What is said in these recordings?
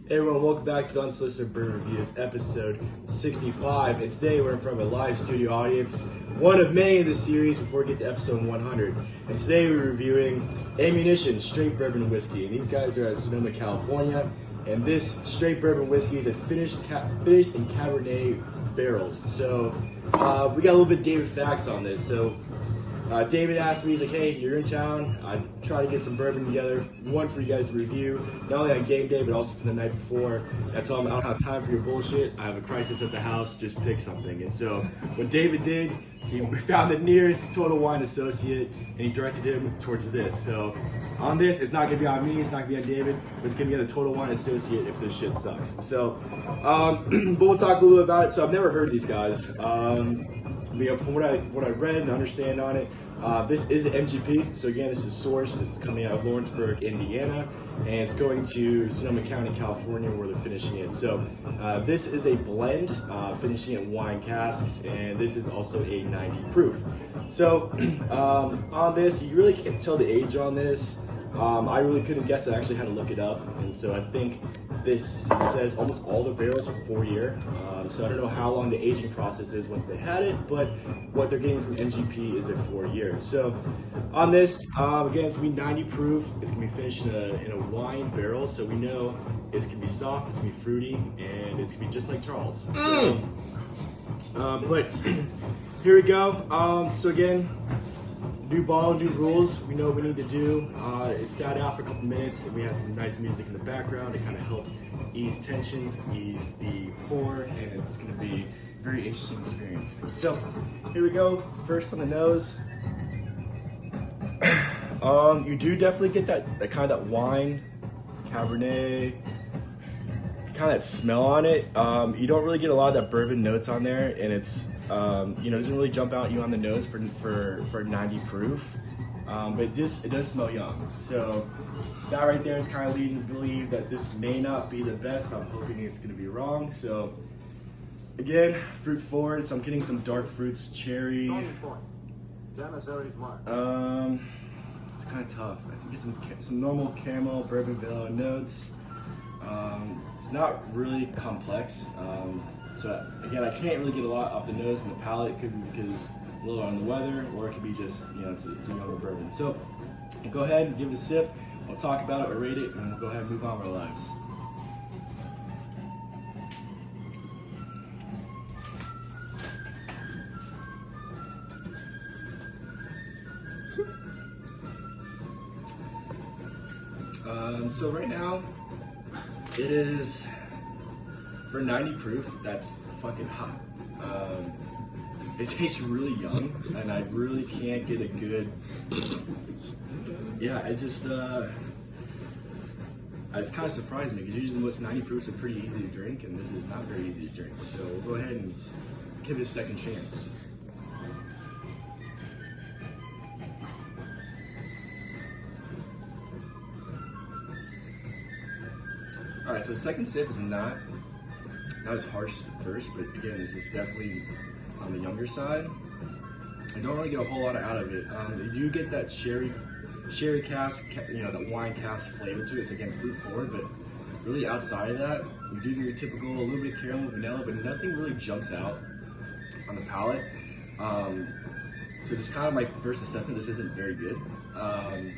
Hey everyone, welcome back to Unsolicited Bourbon Reviews, episode 65. And today we're in front of a live studio audience, one of many in this series before we get to episode 100. And today we're reviewing Ammunition Straight Bourbon Whiskey. And these guys are out of Sonoma, California. And this straight bourbon whiskey is a finished in Cabernet barrels. So we got a little bit of David facts on this. So David asked me, he's like, hey, you're in town, I'd try to get some bourbon together, one for you guys to review, not only on game day, but also for the night before. I told him, I don't have time for your bullshit, I have a crisis at the house, just pick something. And so what David did, he found the nearest Total Wine associate, and he directed him towards this. So on this, it's not gonna be on me, it's not gonna be on David, but it's gonna be on the Total Wine associate if this shit sucks. So, but we'll talk a little bit about it. So I've never heard of these guys. From what I read and understand on it, this is an MGP. So again, this is sourced. This is coming out of Lawrenceburg, Indiana, and it's going to Sonoma County, California, where they're finishing it. So this is a blend, finishing in wine casks, and this is also a 90 proof. So on this, you really can't tell the age on this. I really couldn't guess. I actually had to look it up, and so I think this says almost all the barrels are 4 year. So I don't know how long the aging process is once they had it, but what they're getting from MGP is a 4 year. So on this, again, it's gonna be 90 proof. It's gonna be finished in a wine barrel, so we know it's gonna be soft, it's gonna be fruity, and it's gonna be just like Charles. So, but here we go. So again, new bottle, new rules. We know what we need to do. It sat out for a couple minutes, and we had some nice music in the background to kind of help ease tensions, ease the pour, and it's going to be a very interesting experience. So here we go. First on the nose. You do definitely get that kind of that wine, Cabernet, kind of that smell on it. You don't really get a lot of that bourbon notes on there, and it's it doesn't really jump out at you on the nose for 90 proof, but it does smell young. So that right there is kind of leading to believe that this may not be the best. I'm hoping it's going to be wrong. So again, fruit forward. So I'm getting some dark fruits, cherry. It's kind of tough. I think it's some normal caramel, bourbon, vanilla notes. It's not really complex. So again, I can't really get a lot off the nose and the palate. It could be because a little on the weather, or it could be just, it's a younger bourbon. So we'll go ahead and give it a sip. We'll talk about it, we'll rate it, and we'll go ahead and move on with our lives. So right now, it is for 90 proof. That's fucking hot. It tastes really young, and I really can't get a good. Yeah, it just it's kind of surprised me because usually most 90 proofs are pretty easy to drink, and this is not very easy to drink. So we'll go ahead and give it a second chance. All right, so the second sip is not as harsh as the first, but again, this is definitely on the younger side. I don't really get a whole lot out of it. You get that sherry cask, that wine cask flavor to it. It's again fruit forward, but really outside of that, you do your typical a little bit of caramel, vanilla, but nothing really jumps out on the palate. So just kind of my first assessment, this isn't very good.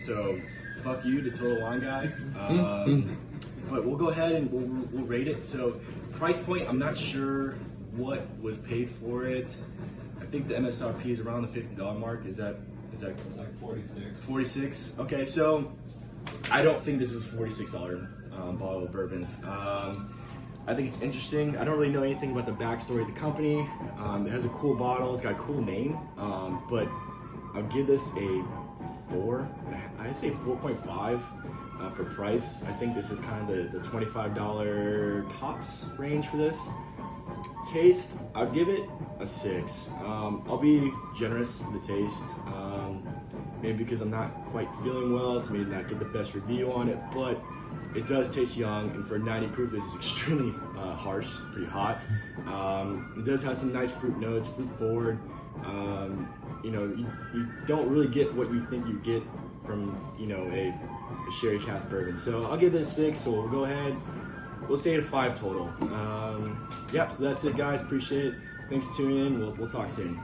So fuck you to Total Wine guy. But we'll go ahead and we'll rate it. So price point, I'm not sure what was paid for it. I think the MSRP is around the $50 mark. Is that it's like 46. 46. Okay, so I don't think this is a $46 bottle of bourbon. I think it's interesting. I don't really know anything about the backstory of the company. It has a cool bottle. It's got a cool name. But I'll give this a 4. I'd say 4.5. For price. I think this is kind of the $25 tops range for this. Taste, I'd give it a 6. I'll be generous with the taste. Maybe because I'm not quite feeling well, so maybe not get the best review on it, but it does taste young, and for 90 proof, this is extremely harsh, pretty hot. It does have some nice fruit notes, fruit forward. You don't really get what you think you get from, a sherry cask bourbon. So I'll give this 6, so we'll go ahead, we'll say 5 total. Yep, so that's it, guys. Appreciate it. Thanks for tuning in. We'll talk soon.